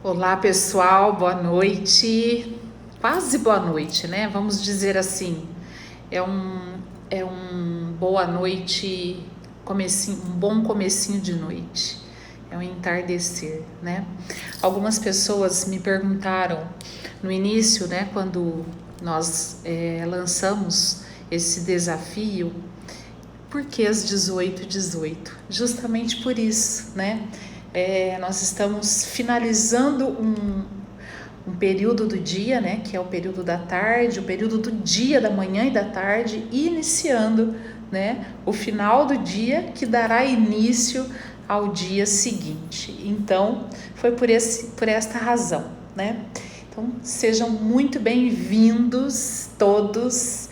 Olá pessoal, boa noite, quase boa noite, né? Vamos dizer assim, é um boa noite, um bom comecinho de noite, é um entardecer, né? Algumas pessoas me perguntaram no início, né, quando nós lançamos esse desafio, por que às 18h18? Justamente por isso, né? Nós estamos finalizando um período do dia, né? Que é o período da tarde, o período do dia, da manhã e da tarde, e iniciando, né? O final do dia que dará início ao dia seguinte. Então, foi por esta razão, né? Então, sejam muito bem-vindos todos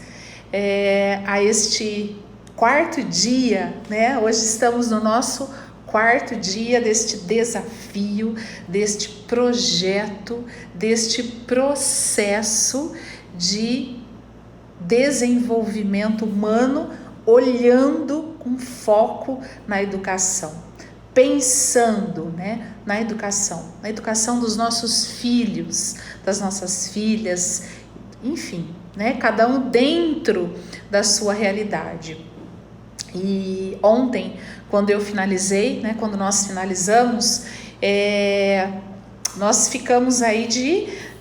a este quarto dia, né? Hoje estamos no nosso quarto dia deste desafio, deste projeto, deste processo de desenvolvimento humano, olhando com foco na educação, pensando, né, na educação dos nossos filhos, das nossas filhas, enfim, né, cada um dentro da sua realidade. E ontem, quando nós finalizamos,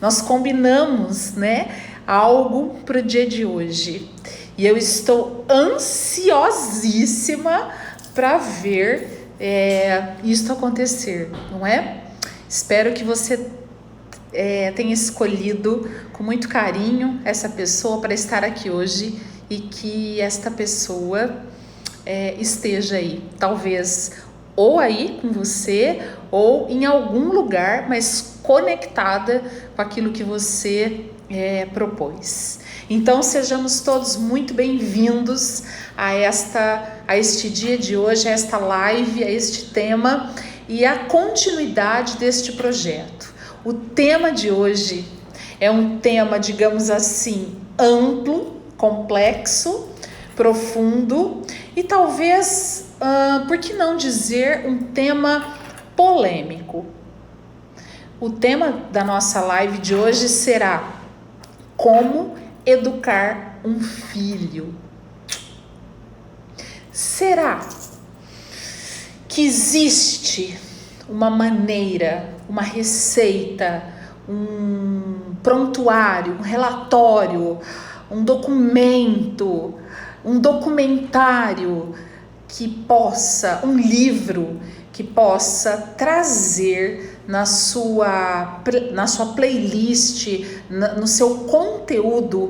nós combinamos, né, algo para o dia de hoje. E eu estou ansiosíssima para ver isso acontecer, não é? Espero que você tenha escolhido com muito carinho essa pessoa para estar aqui hoje e que esta pessoa esteja aí, talvez ou aí com você ou em algum lugar, mas conectada com aquilo que você propôs. Então sejamos todos muito bem-vindos a este dia de hoje, a esta live, a este tema e a continuidade deste projeto. O tema de hoje é um tema, digamos assim, amplo, complexo, profundo e talvez, por que não dizer, um tema polêmico. O tema da nossa live de hoje será como educar um filho. Será que existe uma maneira, uma receita, um prontuário, um relatório, um documento, um documentário um livro que possa trazer na sua playlist, no seu conteúdo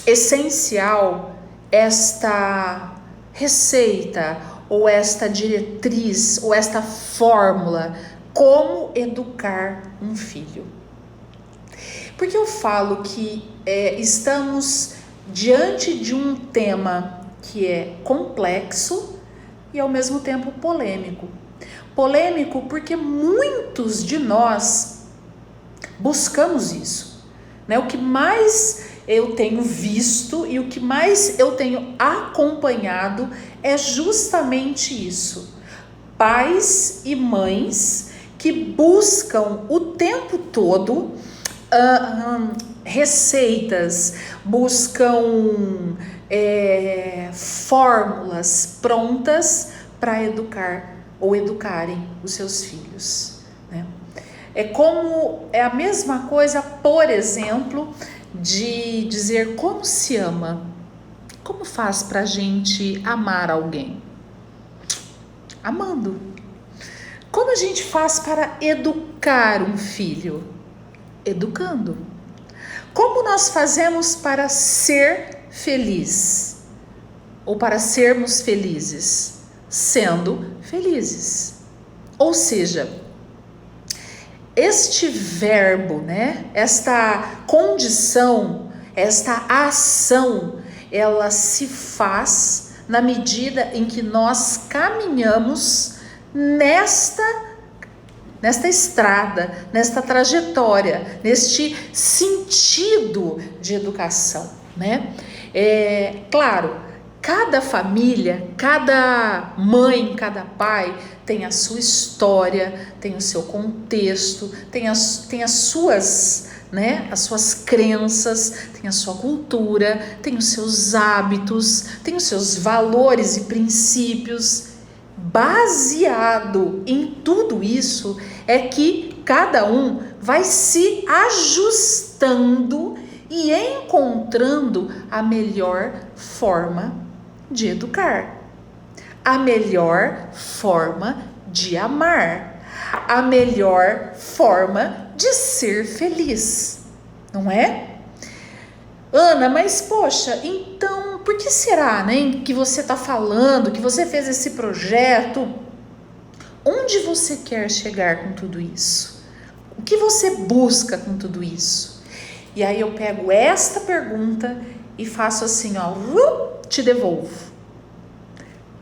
essencial, esta receita ou esta diretriz ou esta fórmula, como educar um filho? Porque eu falo que estamos diante de um tema que é complexo e ao mesmo tempo polêmico. Polêmico porque muitos de nós buscamos isso, né? O que mais eu tenho visto e o que mais eu tenho acompanhado é justamente isso. Pais e mães que buscam o tempo todo receitas, buscam fórmulas prontas para educar ou educarem os seus filhos, né? É a mesma coisa, por exemplo, de dizer como se ama. Como faz para a gente amar alguém? Amando. Como a gente faz para educar um filho? Educando. Como nós fazemos para ser feliz? Ou para sermos felizes? Sendo felizes. Ou seja, este verbo, né? Esta condição, esta ação, ela se faz na medida em que nós caminhamos nesta estrada, nesta trajetória, neste sentido de educação, né? Claro, Cada família, cada mãe, cada pai tem a sua história, tem o seu contexto, tem as suas, né, as suas crenças, tem a sua cultura, tem os seus hábitos, tem os seus valores e princípios. Baseado em tudo isso é que cada um vai se ajustando e encontrando a melhor forma de educar, a melhor forma de amar, a melhor forma de ser feliz, não é? Ana, mas poxa, então por que será, né, que você está falando, que você fez esse projeto? Onde você quer chegar com tudo isso? O que você busca com tudo isso? E aí eu pego esta pergunta e faço assim, ó, te devolvo.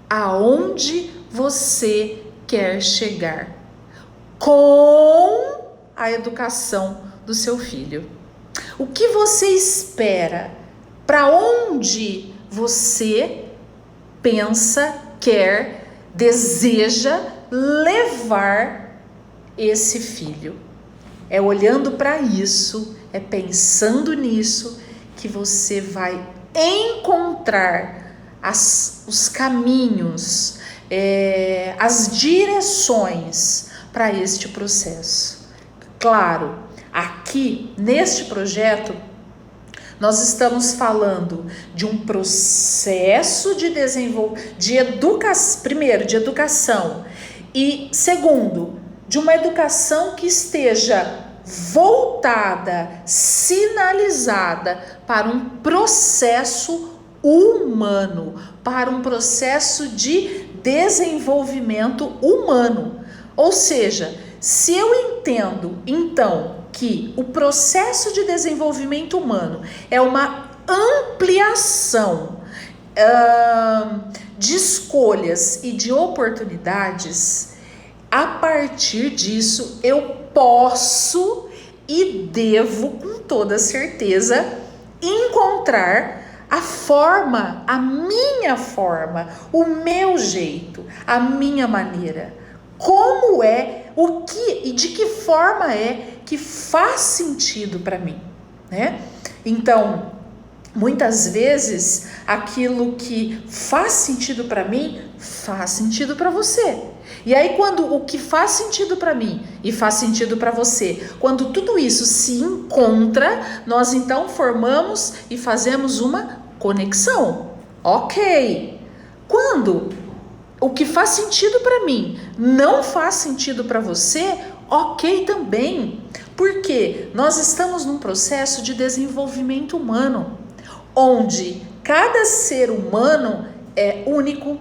Aonde você quer chegar com a educação do seu filho? O que você espera? Para onde você pensa, quer, deseja levar esse filho? É olhando para isso, é pensando nisso que você vai encontrar os caminhos, as direções para este processo. Claro, aqui neste projeto nós estamos falando de um processo de desenvolvimento, primeiro, de educação, e segundo, de uma educação que esteja voltada, sinalizada para um processo humano, para um processo de desenvolvimento humano. Ou seja, se eu entendo então que o processo de desenvolvimento humano é uma ampliação de escolhas e de oportunidades, a partir disso eu posso e devo com toda certeza encontrar a forma, a minha forma, o meu jeito, a minha maneira. Como é, o que e de que forma é que faz sentido para mim, né? Então, muitas vezes aquilo que faz sentido para mim faz sentido para você. E aí quando o que faz sentido para mim e faz sentido para você, quando tudo isso se encontra, nós então formamos e fazemos uma conexão. Ok. Quando o que faz sentido para mim não faz sentido para você, ok também. Porque nós estamos num processo de desenvolvimento humano, onde cada ser humano é único,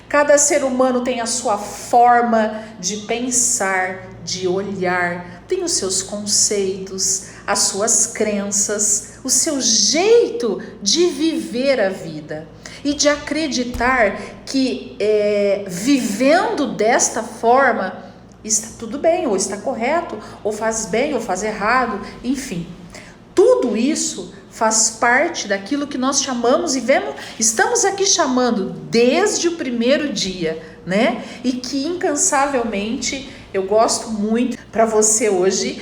cada ser humano tem a sua forma de pensar, de olhar, tem os seus conceitos, as suas crenças, o seu jeito de viver a vida e de acreditar que vivendo desta forma está tudo bem, ou está correto, ou faz bem, ou faz errado, enfim. Tudo isso faz parte daquilo que nós chamamos e estamos aqui chamando desde o primeiro dia, né? E que incansavelmente eu gosto muito para você hoje.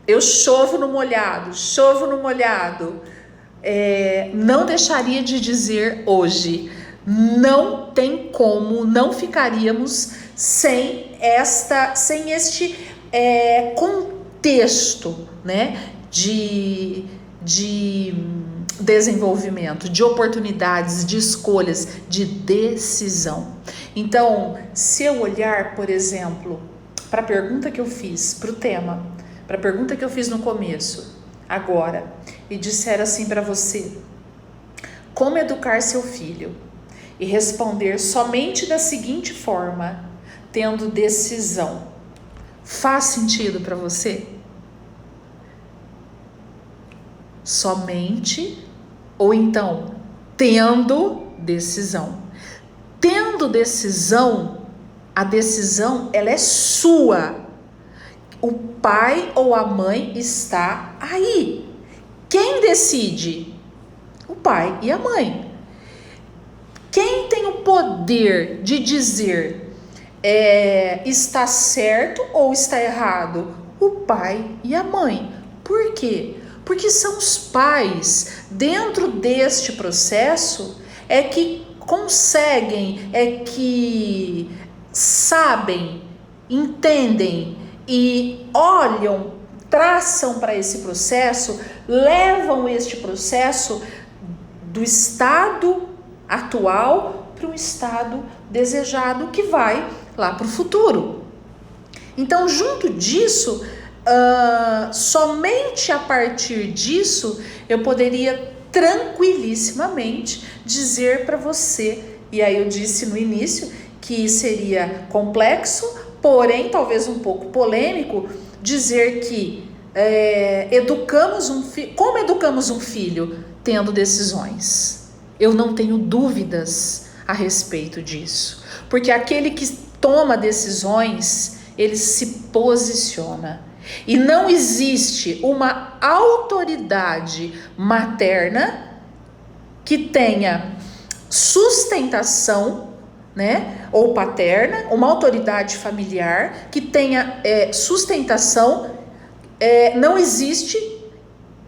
Eu chovo no molhado. Não deixaria de dizer hoje. Não tem como, não ficaríamos sem este contexto, né, de desenvolvimento, de oportunidades, de escolhas, de decisão. Então, se eu olhar, por exemplo, para a pergunta que eu fiz, para o tema, para a pergunta que eu fiz no começo, agora, e disser assim para você: como educar seu filho? E responder somente da seguinte forma, tendo decisão. Faz sentido para você? Somente ou então tendo decisão. Tendo decisão, a decisão ela é sua. O pai ou a mãe está aí. Quem decide? O pai e a mãe. poder de dizer está certo ou está errado? O pai e a mãe. Por quê? Porque são os pais, dentro deste processo, que conseguem, que sabem, entendem e olham, traçam para esse processo, levam este processo do estado atual para um estado desejado que vai lá para o futuro. Então, junto disso, somente a partir disso eu poderia tranquilissimamente dizer para você, e aí eu disse no início que seria complexo, porém talvez um pouco polêmico, dizer que como educamos um filho? Tendo decisões. Eu não tenho dúvidas a respeito disso, porque aquele que toma decisões, ele se posiciona. E não existe uma autoridade materna que tenha sustentação, né, ou paterna, uma autoridade familiar que tenha sustentação. Não existe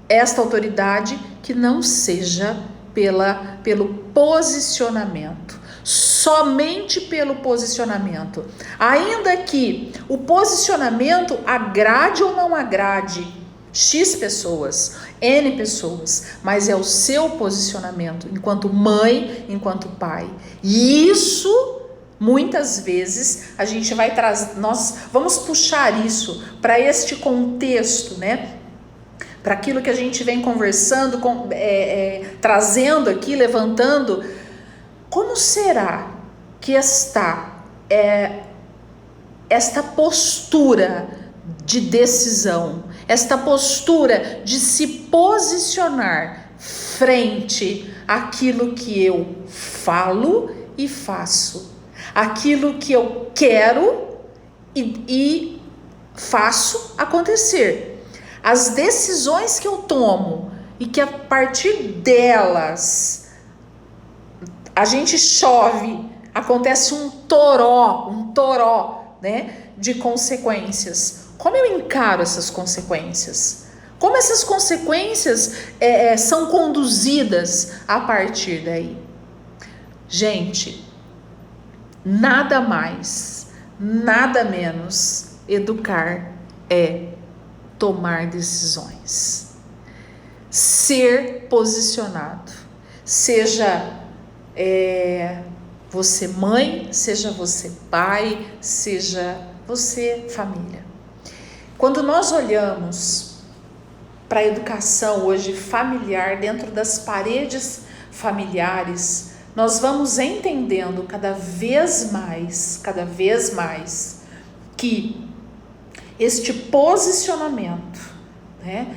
esta autoridade que não seja pelo posicionamento. Somente pelo posicionamento. Ainda que o posicionamento agrade ou não agrade X pessoas, N pessoas, mas é o seu posicionamento enquanto mãe, enquanto pai. E isso, muitas vezes, a gente vai trazer, nós vamos puxar isso para este contexto, né? Para aquilo que a gente vem conversando, trazendo aqui, levantando. Como será que esta postura de decisão, esta postura de se posicionar frente àquilo que eu falo e faço, aquilo que eu quero e faço acontecer, as decisões que eu tomo e que a partir delas a gente chove, acontece um toró, né, de consequências. Como eu encaro essas consequências? Como essas consequências são conduzidas a partir daí? Gente, nada mais, nada menos educar é tomar decisões. Ser posicionado, seja você mãe, seja você pai, seja você família. Quando nós olhamos para a educação hoje familiar, dentro das paredes familiares, nós vamos entendendo cada vez mais que este posicionamento, né,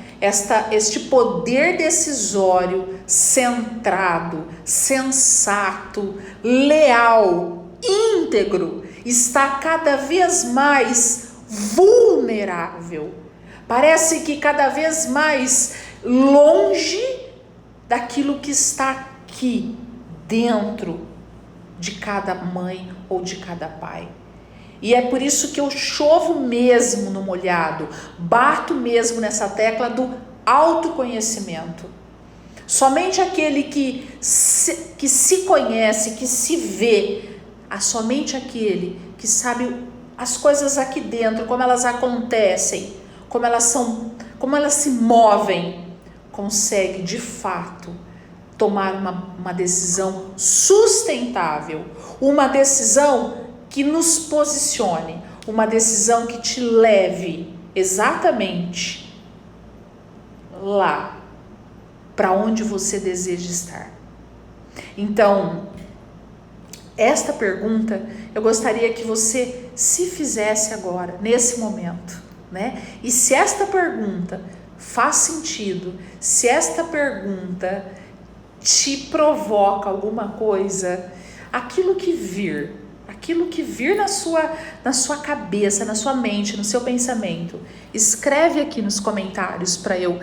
este poder decisório centrado, sensato, leal, íntegro, está cada vez mais vulnerável. Parece que cada vez mais longe daquilo que está aqui dentro de cada mãe ou de cada pai. E é por isso que eu chovo mesmo no molhado, bato mesmo nessa tecla do autoconhecimento. Somente aquele que se conhece, que se vê, somente aquele que sabe as coisas aqui dentro, como elas acontecem, como elas se movem, consegue de fato tomar uma decisão sustentável, uma decisão que nos posicione, uma decisão que te leve exatamente lá, para onde você deseja estar. Então, esta pergunta eu gostaria que você se fizesse agora, nesse momento, né? E se esta pergunta faz sentido, se esta pergunta te provoca alguma coisa, aquilo que vir na sua cabeça, na sua mente, no seu pensamento, escreve aqui nos comentários para eu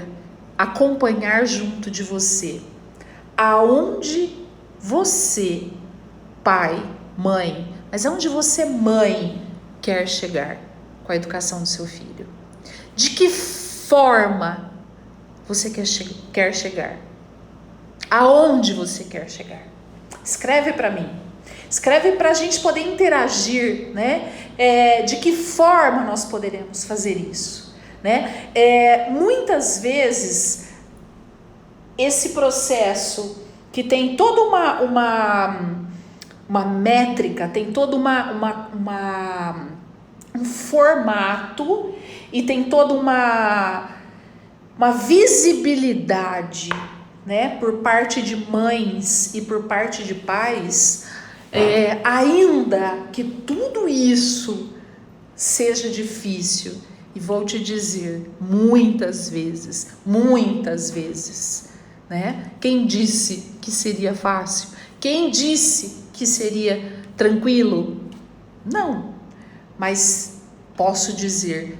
acompanhar junto de você. Aonde você, pai, mãe, mas aonde você, mãe, quer chegar com a educação do seu filho? De que forma você quer chegar? Aonde você quer chegar? Escreve para mim. Escreve para a gente poder interagir, né? De que forma nós poderemos fazer isso, né? Muitas vezes, esse processo que tem toda uma métrica, tem todo um formato e tem toda uma visibilidade, né, por parte de mães e por parte de pais, ainda que tudo isso seja difícil, e vou te dizer, muitas vezes, né? Quem disse que seria fácil? Quem disse que seria tranquilo? Não, mas posso dizer,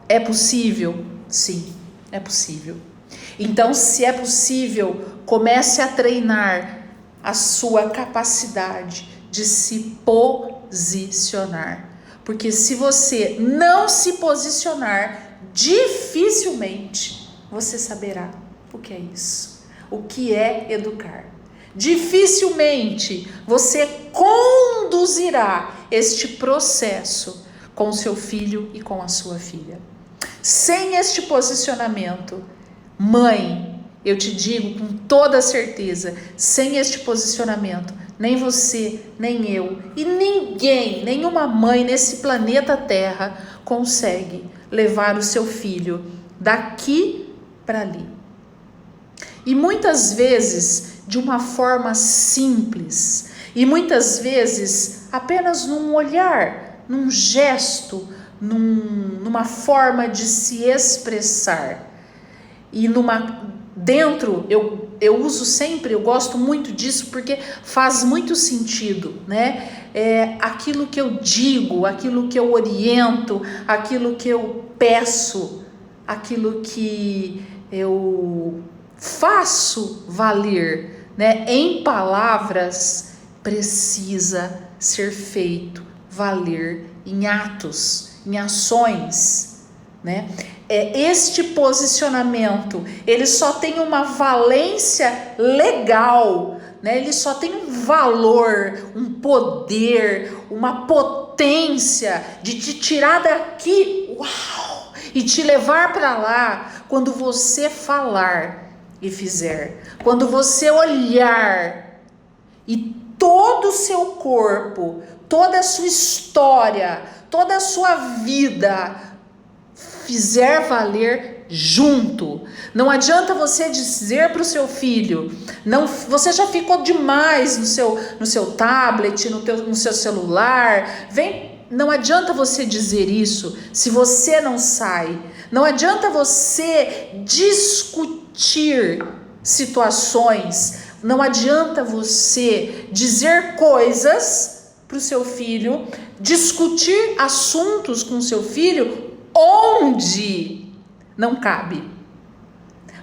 é possível? Sim, é possível. Então, se é possível, comece a treinar a sua capacidade de se posicionar. Porque se você não se posicionar, dificilmente você saberá o que é isso, o que é educar. Dificilmente você conduzirá este processo com seu filho e com a sua filha. Sem este posicionamento, mãe, eu te digo com toda certeza, sem este posicionamento, nem você, nem eu e ninguém, nenhuma mãe nesse planeta Terra consegue levar o seu filho daqui para ali. E muitas vezes de uma forma simples, e muitas vezes apenas num olhar, num gesto, numa forma de se expressar. E dentro, eu uso sempre, eu gosto muito disso porque faz muito sentido, né? Aquilo que eu digo, aquilo que eu oriento, aquilo que eu peço, aquilo que eu faço valer, né? Em palavras, precisa ser feito valer em atos, em ações, né? Este posicionamento, ele só tem uma valência legal, né? Ele só tem um valor, um poder, uma potência de te tirar daqui, uau, e te levar para lá quando você falar e fizer, quando você olhar e todo o seu corpo, toda a sua história, toda a sua vida fizer valer junto. Não adianta você dizer para o seu filho, não, você já ficou demais no seu tablet, no seu celular, não adianta você dizer isso se você não sai. Não adianta você discutir situações, não adianta você dizer coisas para o seu filho, discutir assuntos com o seu filho onde não cabe.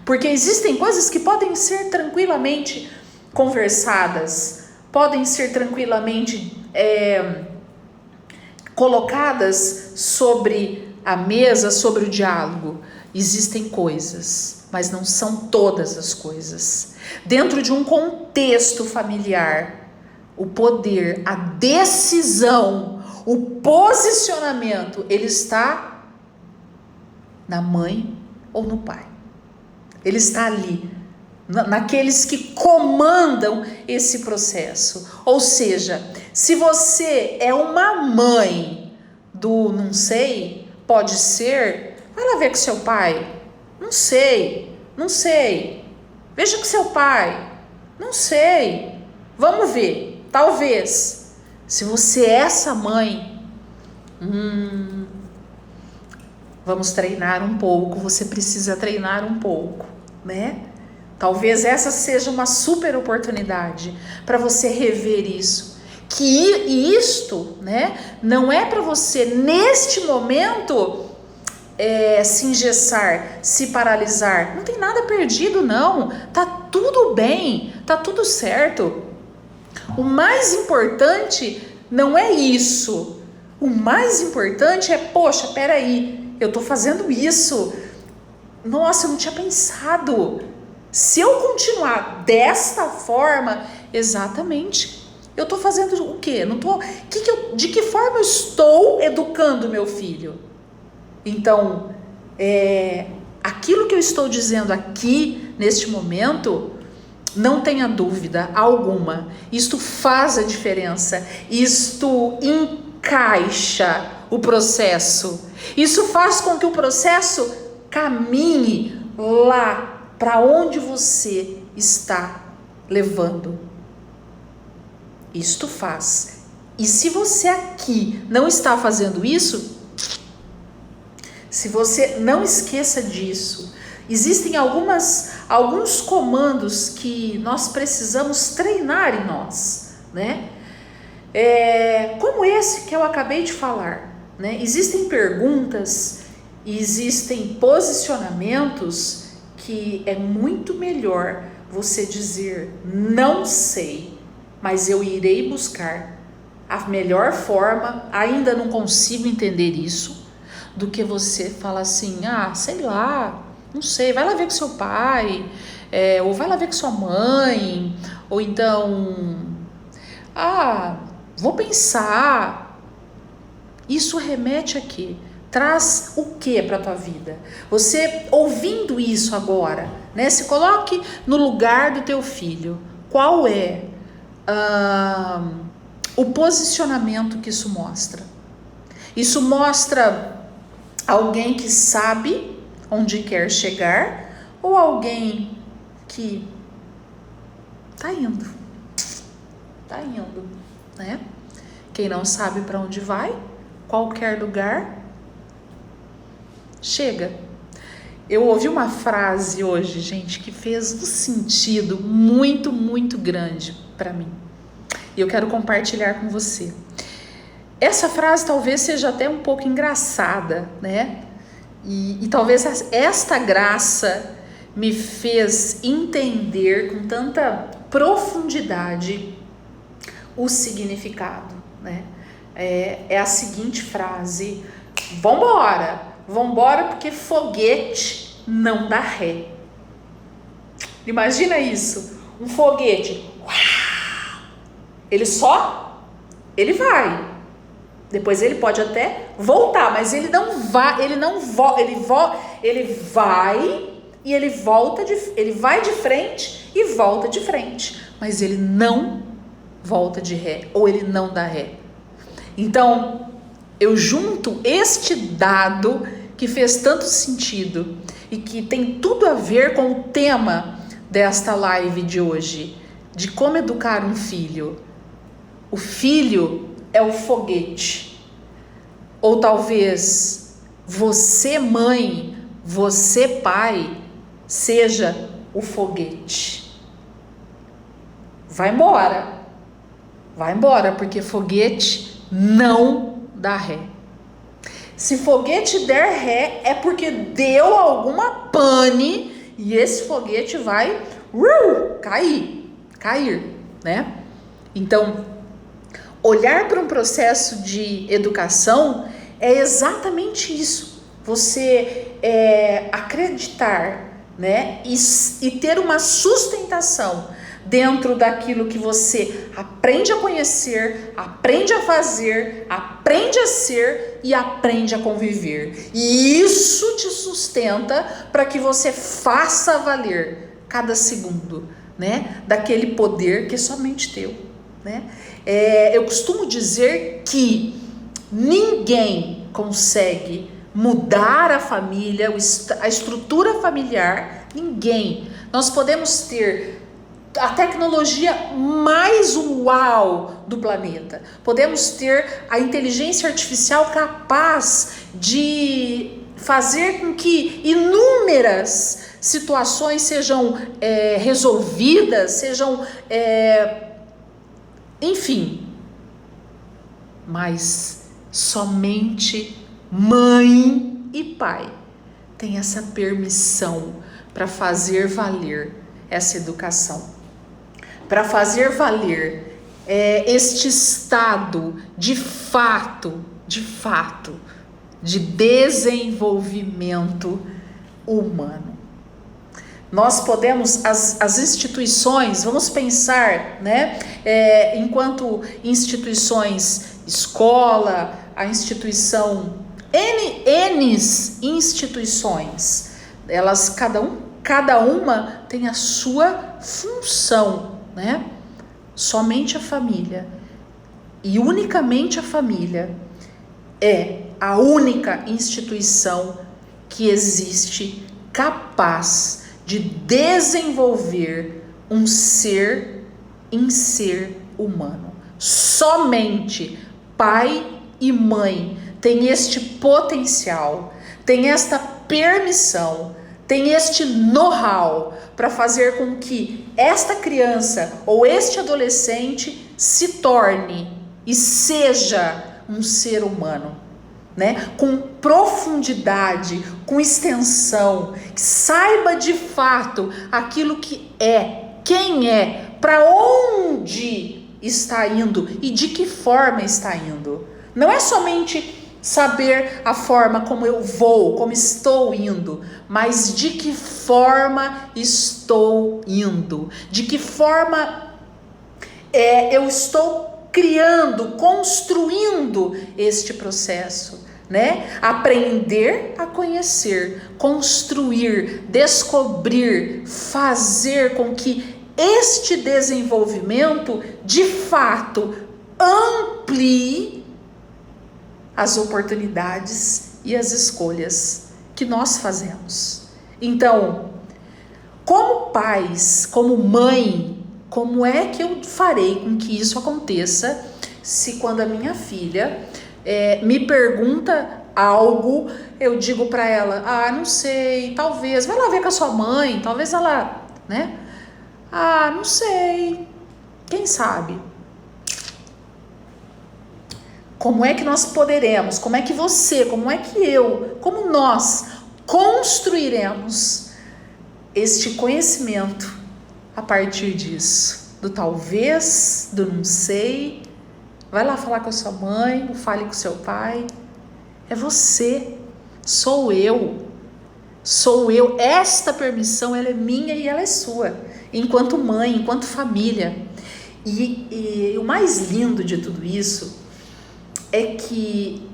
Porque existem coisas que podem ser tranquilamente conversadas, podem ser tranquilamente colocadas sobre a mesa, sobre o diálogo. Existem coisas, mas não são todas as coisas. Dentro de um contexto familiar, o poder, a decisão, o posicionamento, ele está na mãe ou no pai. Ele está ali, naqueles que comandam esse processo. Ou seja, se você é uma mãe do não sei, pode ser, vai lá ver com seu pai. Não sei. Veja com seu pai. Não sei. Vamos ver. Talvez. Se você é essa mãe, vamos treinar um pouco. Você precisa treinar um pouco, né? Talvez essa seja uma super oportunidade para você rever isso. E isto, né, não é para você, neste momento, se engessar, se paralisar. Não tem nada perdido, não. Tá tudo bem, tá tudo certo. O mais importante não é isso. O mais importante é, poxa, peraí, eu tô fazendo isso. Nossa, eu não tinha pensado. Se eu continuar desta forma, exatamente, eu tô fazendo o quê? De que forma eu estou educando meu filho? Então, aquilo que eu estou dizendo aqui, neste momento, não tenha dúvida alguma, isto faz a diferença, isto encaixa o processo, isso faz com que o processo caminhe lá para onde você está levando. Isto faz. E se você aqui não está fazendo isso, se você não esqueça disso, existem alguns comandos que nós precisamos treinar em nós, né? Como esse que eu acabei de falar, né? Existem perguntas, existem posicionamentos que é muito melhor você dizer não sei, mas eu irei buscar a melhor forma, ainda não consigo entender isso, do que você falar assim, sei lá, não sei, vai lá ver com seu pai, ou vai lá ver com sua mãe, ou então, vou pensar. Isso remete a quê? Traz o que para a tua vida? Você ouvindo isso agora, né? Se coloque no lugar do teu filho. Qual é o posicionamento que isso mostra? Isso mostra alguém que sabe onde quer chegar ou alguém que tá indo, né? Quem não sabe para onde vai, qualquer lugar chega. Eu ouvi uma frase hoje, gente, que fez um sentido muito, muito grande para mim. E eu quero compartilhar com você. Essa frase talvez seja até um pouco engraçada, né? E talvez esta graça me fez entender com tanta profundidade o significado, né? É a seguinte frase: vambora porque foguete não dá ré. Imagina isso, um foguete, ele vai, depois ele pode até voltar, mas ele vai e ele vai de frente e volta de frente, mas ele não volta de ré, ou ele não dá ré. Então, eu junto este dado que fez tanto sentido e que tem tudo a ver com o tema desta live de hoje, de como educar um filho. O filho é o foguete, ou talvez você, mãe, você, pai, seja o foguete. Vai embora, porque foguete não dá ré. Se foguete der ré, é porque deu alguma pane e esse foguete vai cair, né? Então, olhar para um processo de educação é exatamente isso. Você acreditar, né? E ter uma sustentação dentro daquilo que você aprende a conhecer, aprende a fazer, aprende a ser e aprende a conviver. E isso te sustenta para que você faça valer cada segundo, né? Daquele poder que é somente teu, né? Eu costumo dizer que ninguém consegue mudar a família, a estrutura familiar, ninguém. Nós podemos ter a tecnologia mais uau do planeta, podemos ter a inteligência artificial capaz de fazer com que inúmeras situações sejam resolvidas, enfim, mas somente mãe e pai têm essa permissão para fazer valer essa educação, para fazer valer este estado de fato, de desenvolvimento humano. Nós podemos, as instituições, vamos pensar, né, enquanto instituições, escola, a instituição, N instituições, elas, cada uma tem a sua função, né? Somente a família, e unicamente a família, é a única instituição que existe capaz de desenvolver um ser em ser humano. Somente pai e mãe têm este potencial, têm esta permissão, têm este know-how para fazer com que esta criança ou este adolescente se torne e seja um ser humano, né? Com profundidade, com extensão, que saiba de fato aquilo que é, quem é, para onde está indo e de que forma está indo. Não é somente saber a forma como eu vou, como estou indo, mas de que forma estou indo, de que forma eu estou criando, construindo este processo, né? Aprender a conhecer, construir, descobrir, fazer com que este desenvolvimento de fato amplie as oportunidades e as escolhas que nós fazemos. Então, como pais, como mãe, como é que eu farei com que isso aconteça se quando a minha filha me pergunta algo, eu digo para ela, não sei, talvez, vai lá ver com a sua mãe, talvez ela, né? Não sei, quem sabe? Como é que nós poderemos, como é que você, como é que eu, como nós construiremos este conhecimento a partir disso? Do talvez, do não sei. Vai lá falar com a sua mãe, fale com o seu pai. É você, sou eu. Esta permissão, ela é minha e ela é sua, enquanto mãe, enquanto família. E o mais lindo de tudo isso é que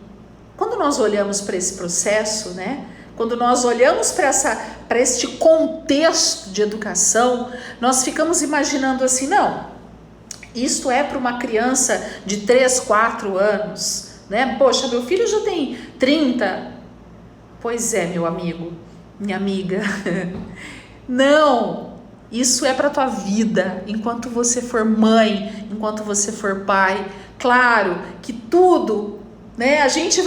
quando nós olhamos para esse processo, né? Quando nós olhamos para este contexto de educação, nós ficamos imaginando assim, não, isto é para uma criança de 3, 4 anos, né? Poxa, meu filho já tem 30. Pois é, meu amigo, minha amiga. Não, isso é para a tua vida, enquanto você for mãe, enquanto você for pai. Claro que tudo, né? A gente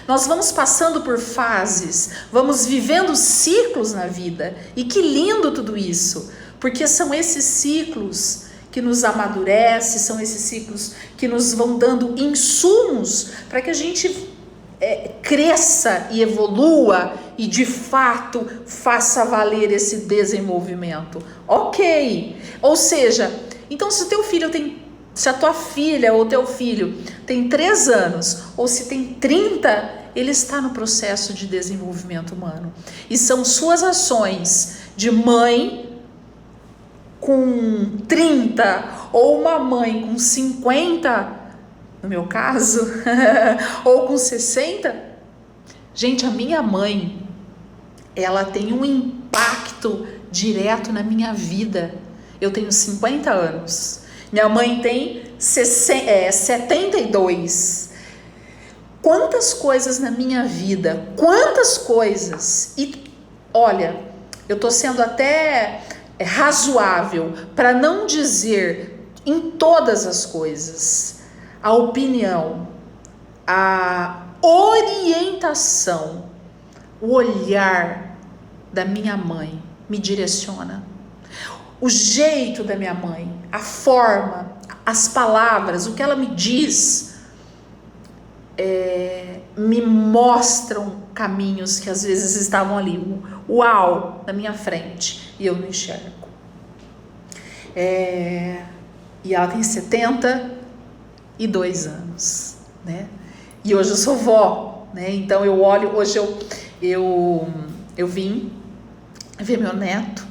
nós vamos passando por fases, vamos vivendo ciclos na vida. E que lindo tudo isso, porque são esses ciclos que nos amadurecem, são esses ciclos que nos vão dando insumos para que a gente cresça e evolua e de fato faça valer esse desenvolvimento. Ok, ou seja, então se a tua filha ou teu filho tem 3 anos ou se tem 30, ele está no processo de desenvolvimento humano. E são suas ações de mãe com 30 ou uma mãe com 50, no meu caso, ou com 60. Gente, a minha mãe, ela tem um impacto direto na minha vida. Eu tenho 50 anos. Minha mãe tem 72. Quantas coisas na minha vida, quantas coisas. E olha, eu tô sendo até razoável para não dizer em todas as coisas. A opinião, a orientação, o olhar da minha mãe me direciona. O jeito da minha mãe, a forma, as palavras, o que ela me diz, me mostram caminhos que às vezes estavam ali, uau, na minha frente, e eu não enxergo. E ela tem 72 anos, né? E hoje eu sou vó, né? Então eu olho, hoje eu vim ver meu neto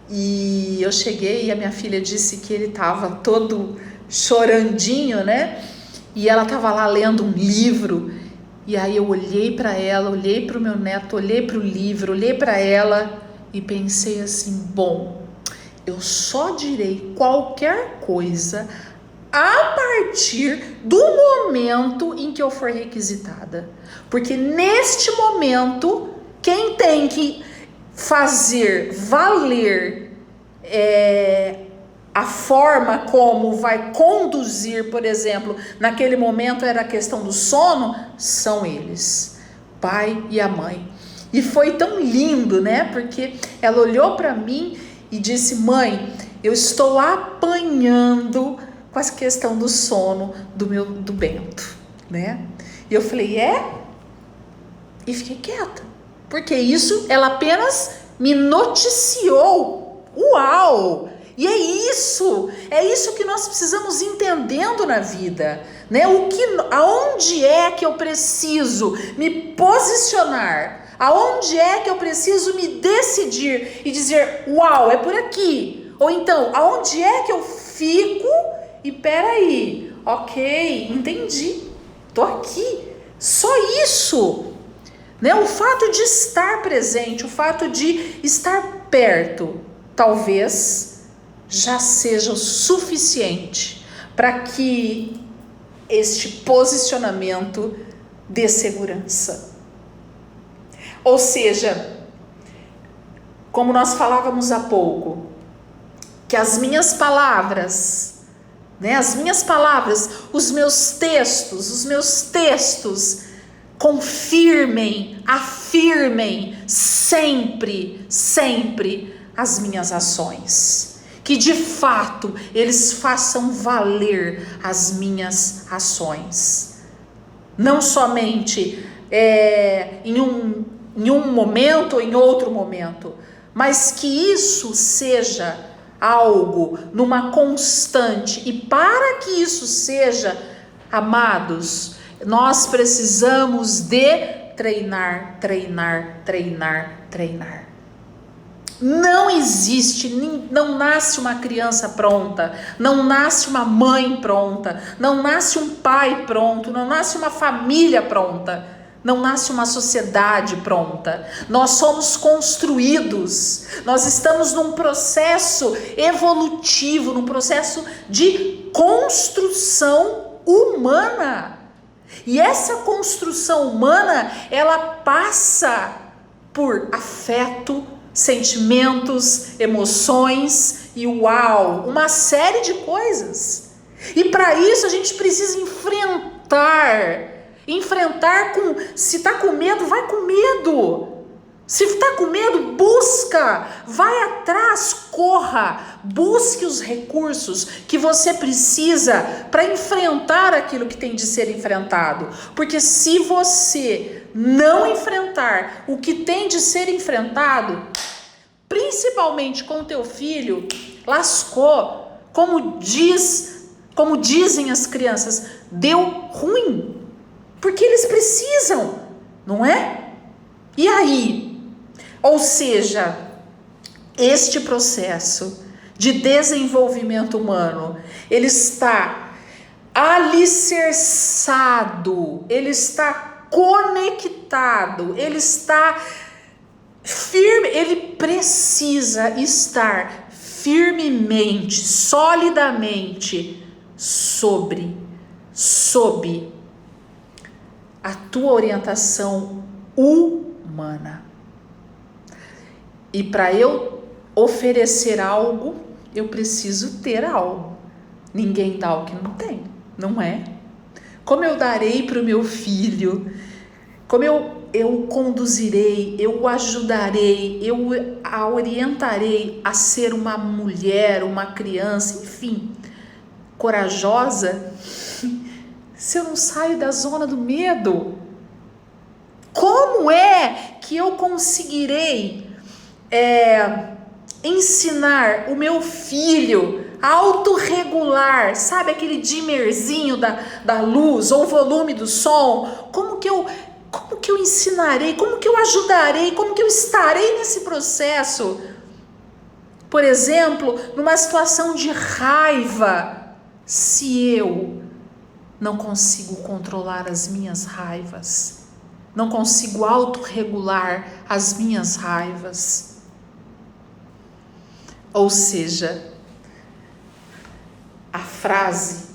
e eu cheguei e a minha filha disse que ele estava todo chorandinho, né? E ela estava lá lendo um livro. E aí eu olhei para ela, olhei para o meu neto, olhei para o livro, olhei para ela e pensei assim, bom, eu só direi qualquer coisa a partir do momento em que eu for requisitada. Porque neste momento, quem tem que fazer valer a forma como vai conduzir, por exemplo, naquele momento era a questão do sono, são eles, o pai e a mãe. E foi tão lindo, né? Porque ela olhou para mim e disse, mãe, eu estou apanhando com a questão do sono do Bento, né? E eu falei, E fiquei quieta, porque isso ela apenas me noticiou. Uau! E é isso que nós precisamos entendendo na vida, né? Aonde é que eu preciso me posicionar? Aonde é que eu preciso me decidir e dizer, uau, é por aqui? Ou então, aonde é que eu fico e peraí, ok, entendi, tô aqui. Só isso, né? O fato de estar presente, o fato de estar perto, talvez já seja o suficiente para que este posicionamento dê segurança. Ou seja, como nós falávamos há pouco, que as minhas palavras, né, os meus textos confirmem, afirmem sempre as minhas ações. Que de fato eles façam valer as minhas ações. Não somente em um momento ou em outro momento, mas que isso seja algo numa constante. E para que isso seja, amados, nós precisamos de treinar. Não existe, não nasce uma criança pronta, não nasce uma mãe pronta, não nasce um pai pronto, não nasce uma família pronta, não nasce uma sociedade pronta. Nós somos construídos, nós estamos num processo evolutivo, num processo de construção humana. E essa construção humana, ela passa por afeto, sentimentos, emoções e uma série de coisas. E para isso a gente precisa enfrentar se está com medo, vai com medo. Se está com medo, busca, vai atrás, corra, busque os recursos que você precisa para enfrentar aquilo que tem de ser enfrentado. Porque se você não enfrentar o que tem de ser enfrentado, principalmente com o teu filho, lascou. Como dizem as crianças, deu ruim. Porque eles precisam, não é? E aí? Ou seja, este processo de desenvolvimento humano, ele está alicerçado, ele está conectado, ele está firme, ele precisa estar firmemente, solidamente sob a tua orientação humana. E para eu oferecer algo, eu preciso ter algo. Ninguém dá o que não tem, não é? Como eu darei para o meu filho? Como eu conduzirei, eu o ajudarei, eu a orientarei a ser uma mulher, uma criança, enfim, corajosa, se eu não saio da zona do medo? Como é que eu conseguirei ensinar o meu filho autorregular, sabe aquele dimmerzinho da luz ou volume do som? Como que eu ensinarei? Como que eu ajudarei? Como que eu estarei nesse processo? Por exemplo, numa situação de raiva, se eu não consigo controlar as minhas raivas, não consigo autorregular as minhas raivas. Ou seja, a frase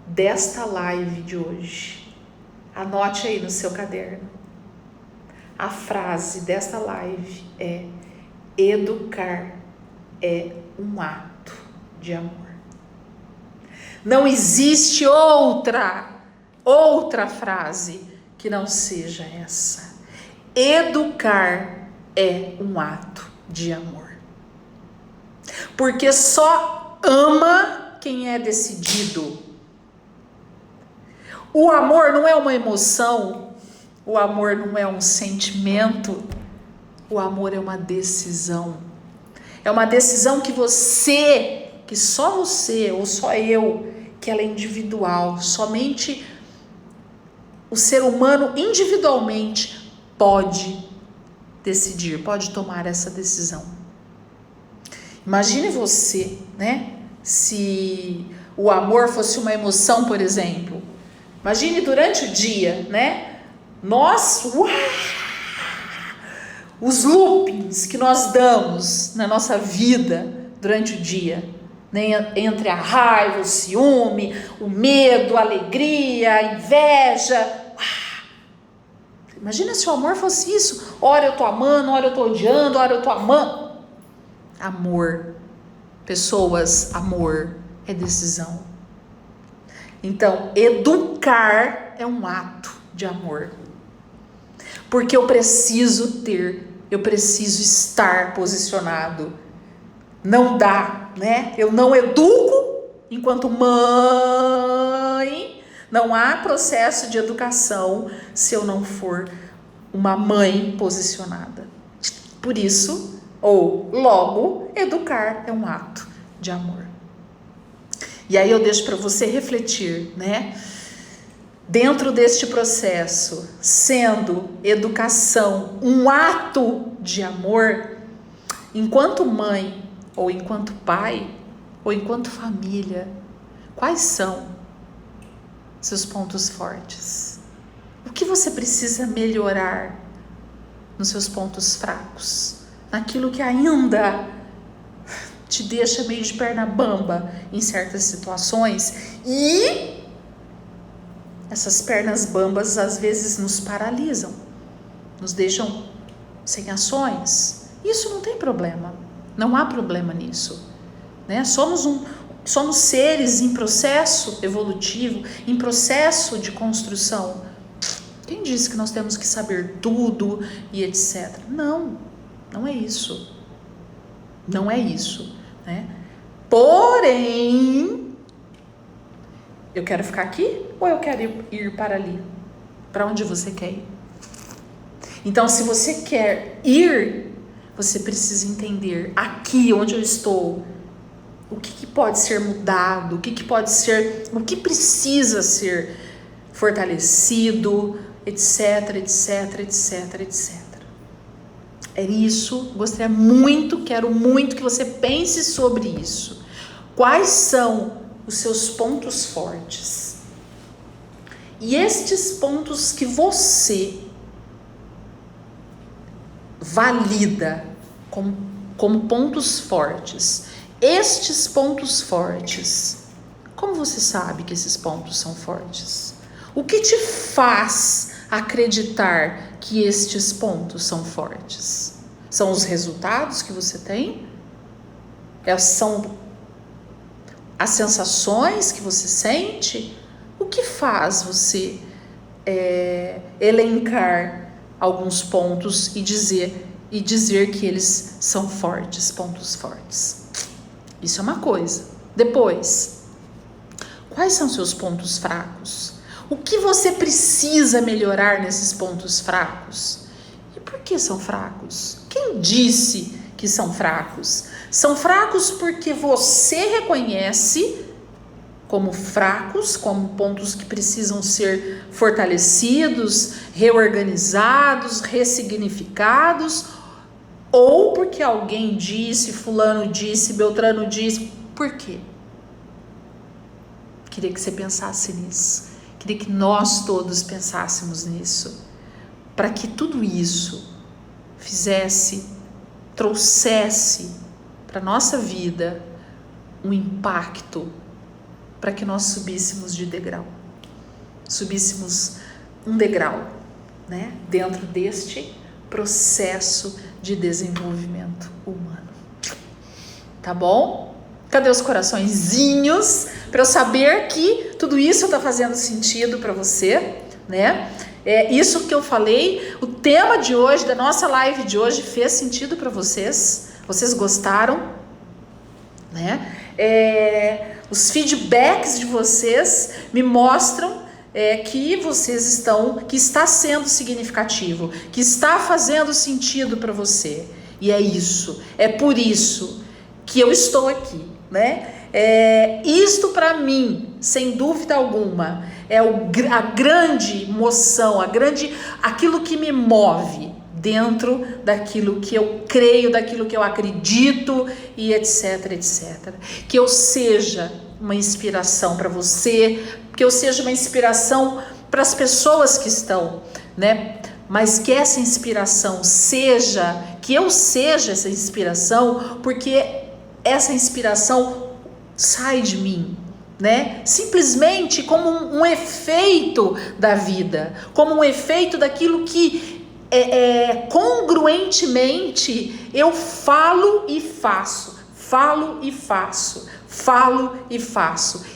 desta live de hoje, anote aí no seu caderno. A frase desta live é: educar é um ato de amor. Não existe outra frase que não seja essa. Educar é um ato de amor. Porque só ama quem é decidido. O amor não é uma emoção, o amor não é um sentimento, o amor é uma decisão. É uma decisão que só você ou só eu, que ela é individual, somente o ser humano individualmente pode decidir, pode tomar essa decisão. Imagine você, né? Se o amor fosse uma emoção, por exemplo. Imagine durante o dia, né? Os loopings que nós damos na nossa vida durante o dia, né? Entre a raiva, o ciúme, o medo, a alegria, a inveja. Imagina se o amor fosse isso. Ora eu tô amando, ora eu tô odiando, ora eu tô amando. Amor, pessoas, amor é decisão. Então, educar é um ato de amor. Porque eu preciso estar posicionado. Não dá, né? Eu não educo enquanto mãe. Não há processo de educação se eu não for uma mãe posicionada. Por isso, logo, educar é um ato de amor. E aí eu deixo para você refletir, né? Dentro deste processo, sendo educação um ato de amor, enquanto mãe, ou enquanto pai, ou enquanto família, quais são seus pontos fortes? O que você precisa melhorar nos seus pontos fracos? Naquilo que ainda te deixa meio de perna bamba em certas situações, e essas pernas bambas às vezes nos paralisam, nos deixam sem ações. Isso não tem problema, não há problema nisso, né? Somos seres em processo evolutivo, em processo de construção. Quem disse que nós temos que saber tudo e etc? Não é isso. Não é isso, né? Porém, eu quero ficar aqui ou eu quero ir para ali? Para onde você quer ir? Então, se você quer ir, você precisa entender aqui onde eu estou, o que pode ser mudado, o que pode ser, o que precisa ser fortalecido, etc, etc, etc, etc. É isso, quero muito que você pense sobre isso. Quais são os seus pontos fortes? E estes pontos que você valida como pontos fortes, estes pontos fortes, como você sabe que esses pontos são fortes? O que te faz acreditar que estes pontos são fortes? São os resultados que você tem? São as sensações que você sente? O que faz você elencar alguns pontos e dizer que eles são fortes, pontos fortes? Isso é uma coisa. Depois, quais são seus pontos fracos? O que você precisa melhorar nesses pontos fracos? E por que são fracos? Quem disse que são fracos? São fracos porque você reconhece como fracos, como pontos que precisam ser fortalecidos, reorganizados, ressignificados, ou porque alguém disse, fulano disse, Beltrano disse. Por quê? Queria que você pensasse nisso. Queria que nós todos pensássemos nisso. Para que tudo isso trouxesse para a nossa vida um impacto, para que nós subíssemos de degrau. Subíssemos um degrau, né? Dentro deste processo de desenvolvimento humano. Tá bom? Cadê os coraçõezinhos para eu saber que tudo isso está fazendo sentido para você, né? Isso que eu falei, o tema de hoje, da nossa live de hoje, fez sentido para vocês? Vocês gostaram? Né? Os feedbacks de vocês me mostram que está sendo significativo, que está fazendo sentido para você. E é isso, é por isso que eu estou aqui, né? Isto para mim, sem dúvida alguma, é a grande moção, aquilo que me move dentro daquilo que eu creio, daquilo que eu acredito e etc, etc. Que eu seja uma inspiração para você, que eu seja uma inspiração para as pessoas que estão, né? Mas que essa inspiração que eu seja essa inspiração, porque essa inspiração sai de mim, né? Simplesmente como um efeito da vida, como um efeito daquilo que congruentemente eu falo e faço,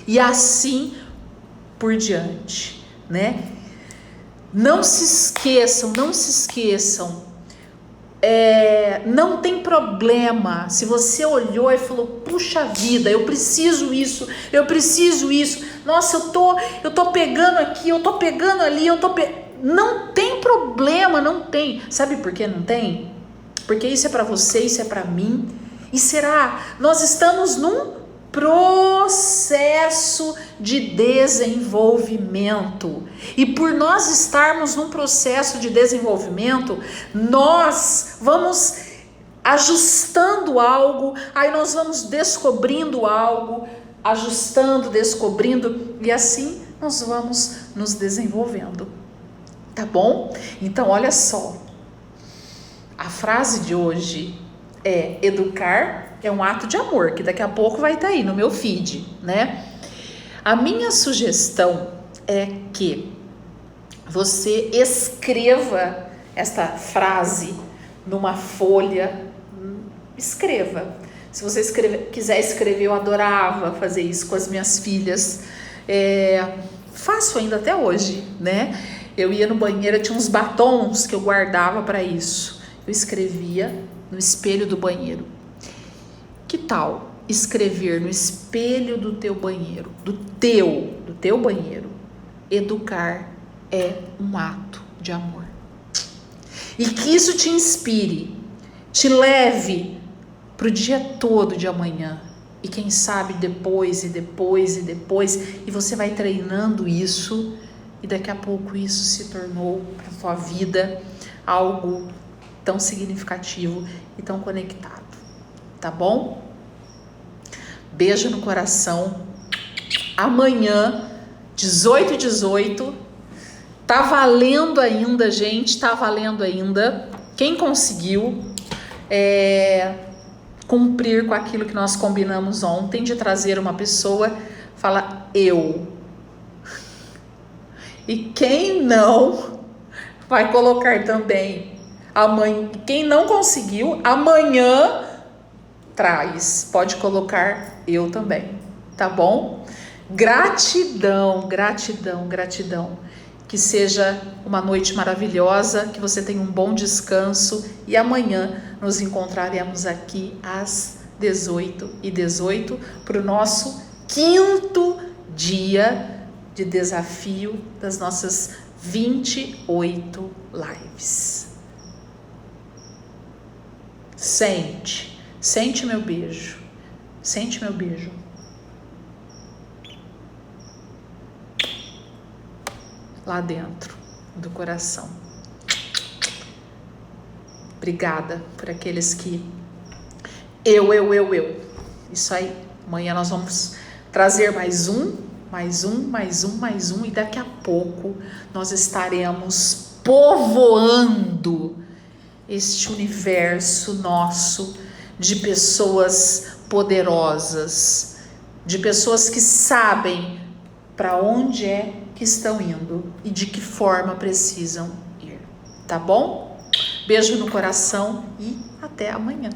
e assim por diante, né? Não se esqueçam, não tem problema se você olhou e falou, puxa vida, eu preciso isso, nossa, eu tô pegando aqui, eu tô pegando ali, não tem problema, não tem. Sabe por que não tem? Porque isso é para você, isso é para mim. E nós estamos num processo de desenvolvimento. E por nós estarmos num processo de desenvolvimento, nós vamos ajustando algo, aí nós vamos descobrindo algo, ajustando, descobrindo, e assim nós vamos nos desenvolvendo. Tá bom? Então, olha só. A frase de hoje é: educar é um ato de amor, que daqui a pouco vai estar aí no meu feed, né? A minha sugestão é que você escreva esta frase numa folha. Escreva. Se você quiser escrever, eu adorava fazer isso com as minhas filhas. Faço ainda até hoje, né? Eu ia no banheiro, eu tinha uns batons que eu guardava para isso. Eu escrevia no espelho do banheiro. Que tal escrever no espelho do teu banheiro, do teu banheiro? Educar é um ato de amor. E que isso te inspire, te leve para o dia todo de amanhã. E quem sabe depois, e você vai treinando isso. E daqui a pouco isso se tornou para a tua vida algo tão significativo e tão conectado. Tá bom? Beijo no coração. Amanhã, 18h18. Tá valendo ainda, gente. Tá valendo ainda. Quem conseguiu cumprir com aquilo que nós combinamos ontem, de trazer uma pessoa, fala eu. E quem não, vai colocar também amanhã. Quem não conseguiu, amanhã traz. Pode colocar eu também, tá bom? Gratidão. Que seja uma noite maravilhosa, que você tenha um bom descanso. E amanhã nos encontraremos aqui às 18h18 para o nosso 5º dia de desafio das nossas 28 lives. Sente Sente meu beijo. Sente meu beijo. Lá dentro do coração. Obrigada por aqueles que... Eu. Isso aí. Amanhã nós vamos trazer mais um. E daqui a pouco nós estaremos povoando este universo nosso de pessoas poderosas, de pessoas que sabem para onde é que estão indo e de que forma precisam ir, tá bom? Beijo no coração e até amanhã.